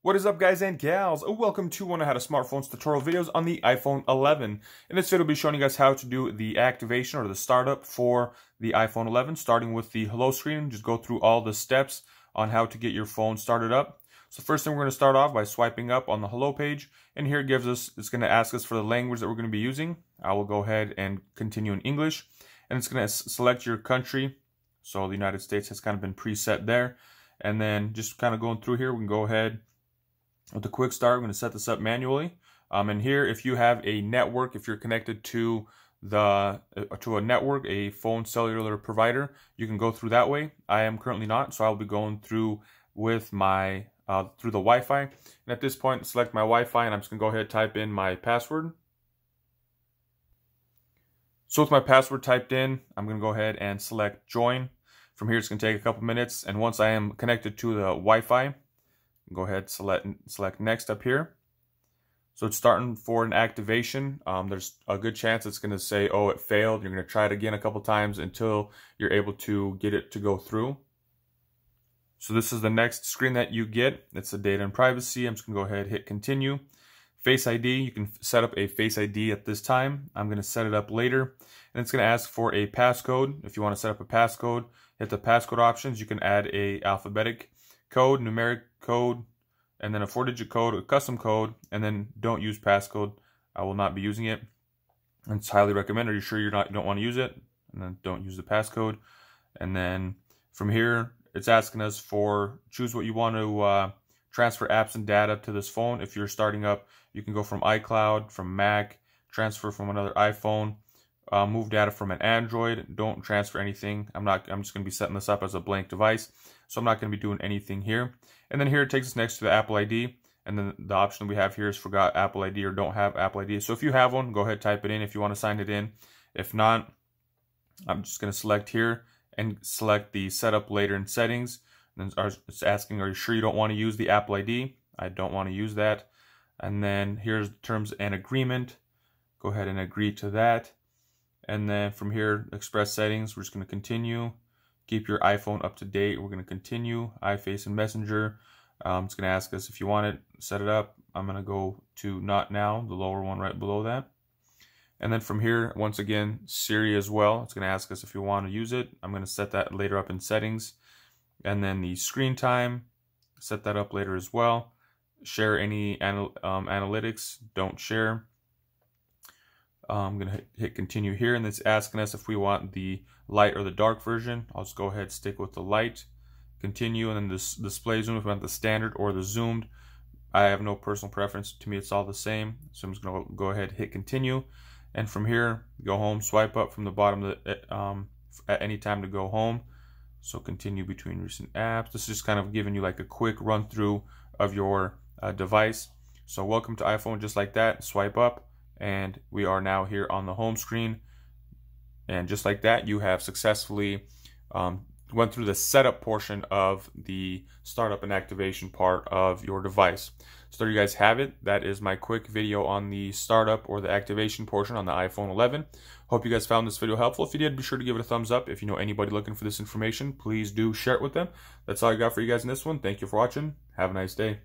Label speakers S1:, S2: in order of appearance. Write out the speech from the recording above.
S1: What is up, guys and gals? Welcome to one of how to smartphones tutorial videos on the iPhone 11. In this video, I'll be showing you guys how to do the activation or the startup for the iPhone 11, starting with the hello screen. Just go through all the steps on how to get your phone started up. So first thing, we're going to start off by swiping up on the hello page, and here it gives us, it's going to ask us for the language that we're going to be using. I will go ahead and continue in English, and it's going to select your country. So the United States has kind of been preset there, and then just kind of going through here, we can go ahead with the quick start. I'm going to set this up manually. And here, if you have a network, if you're connected to a network, a phone cellular provider, you can go through that way. I am currently not, so I'll be going through with my through the Wi-Fi. And at this point, select my Wi-Fi, and I'm just going to go ahead and type in my password. So with my password typed in, I'm going to go ahead and select join. From here, it's going to take a couple minutes, and once I am connected to the Wi-Fi, go ahead, select next up here. So it's starting for an activation. There's a good chance it's going to say, oh, it failed. You're going to try it again a couple times until you're able to get it to go through. So this is the next screen that you get. It's the data and privacy. I'm just going to go ahead and hit continue. Face ID, you can set up a Face ID at this time. I'm going to set it up later. And it's going to ask for a passcode. If you want to set up a passcode, hit the passcode options. You can add a alphabetic code, numeric code, and then a 4-digit code, a custom code, and then don't use passcode. I will not be using it. It's highly recommended. Are you sure you don't want to use it? And then don't use the passcode. And then from here, it's asking us for choose what you want to transfer apps and data to this phone. If you're starting up, you can go from iCloud, from Mac, transfer from another iPhone, move data from an Android. Don't transfer anything. I'm just going to be setting this up as a blank device, so I'm not going to be doing anything here. And then here it takes us next to the Apple ID, and then the option we have here is forgot Apple ID or don't have Apple ID. So if you have one, go ahead, type it in if you want to sign it in. If not, I'm just going to select here and select the setup later in settings. And then it's asking, are you sure you don't want to use the Apple ID? I don't want to use that. And then here's the terms and agreement. Go ahead and agree to that. And then from here, express settings, we're just going to continue. Keep your iPhone up to date. We're going to continue. iFace and Messenger. It's going to ask us if you want it, set it up. I'm going to go to not now, the lower one right below that. And then from here, once again, Siri as well. It's going to ask us if you want to use it. I'm going to set that later up in settings. And then the screen time, set that up later as well. Share any analytics, don't share. I'm going to hit continue here, and it's asking us if we want the light or the dark version. I'll just go ahead and stick with the light. Continue, and then this display zoom if we want the standard or the zoomed. I have no personal preference. To me, it's all the same. So I'm just going to go ahead and hit continue. And from here, go home, swipe up from the bottom at any time to go home. So continue between recent apps. This is just kind of giving you like a quick run through of your device. So welcome to iPhone, just like that. Swipe up, and we are now here on the home screen. And just like that, you have successfully went through the setup portion of the startup and activation part of your device. So there you guys have it. That is my quick video on the startup or the activation portion on the iPhone 11. Hope you guys found this video helpful. If you did, be sure to give it a thumbs up. If you know anybody looking for this information, please do share it with them. That's all I got for you guys in this one. Thank you for watching. Have a nice day.